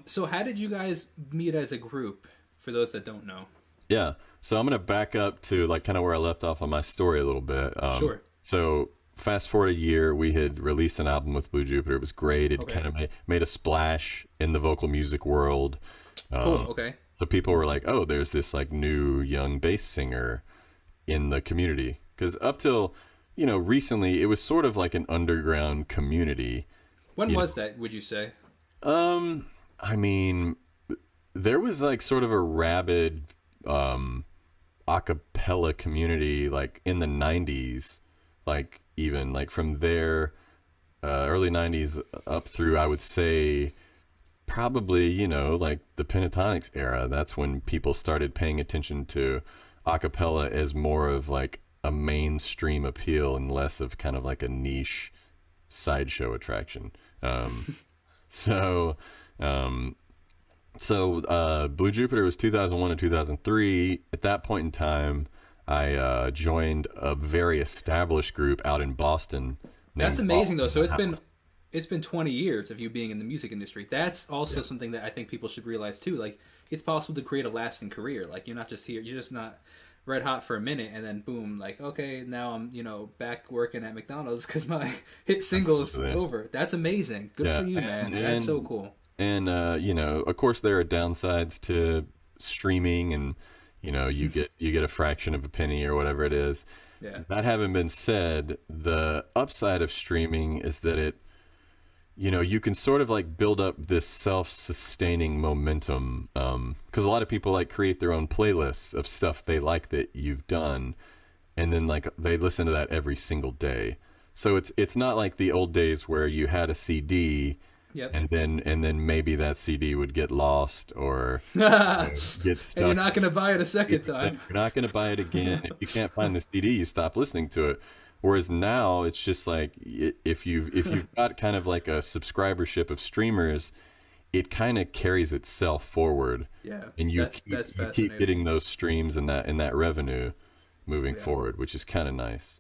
So how did you guys meet as a group? For those that don't know. Yeah. So I'm gonna back up to like kind of where I left off on my story a little bit. Sure. So fast forward a year, we had released an album with Blue Jupiter. It was great. It Okay. kind of made a splash in the vocal music world. Cool. Um, Okay. so people were like, "Oh, there's this like new young bass singer in the community." Because up till recently, it was sort of like an underground community. When You was that? Would you say? I mean, there was like sort of a rabid um a cappella community like in the 90s, like even like from there, early 90s up through, I would say, probably, like the Pentatonics era. That's when people started paying attention to a cappella as more of like a mainstream appeal and less of kind of like a niche sideshow attraction. So um, Blue Jupiter was 2001 to 2003. At that point in time, I joined a very established group out in Boston That's named amazing though. Boston So House. it's been 20 years of you being in the music industry. That's also Yeah. something that I think people should realize too. Like it's possible to create a lasting career. Like you're not just here. You're just not red hot for a minute and then boom. Like okay, now I'm back working at McDonald's because my hit single is Yeah. over. That's amazing. Good Yeah. for you, man. That's so cool. And of course, there are downsides to streaming, and you get a fraction of a penny or whatever it is. Yeah. That having been said, the upside of streaming is that you can sort of like build up this self-sustaining momentum, because a lot of people like create their own playlists of stuff they like that you've done, and then like they listen to that every single day. So it's not like the old days where you had a CD Yep. and then maybe that CD would get lost or And get you're stuck. not gonna buy it a second You're time. not going to buy it again. If you can't find the CD, you stop listening to it. Whereas now it's just like if you've got kind of like a subscribership of streamers, it kind of carries itself forward, Yeah. and you keep That's you keep fascinating. getting those streams and that revenue moving Yeah. forward, which is kind of nice.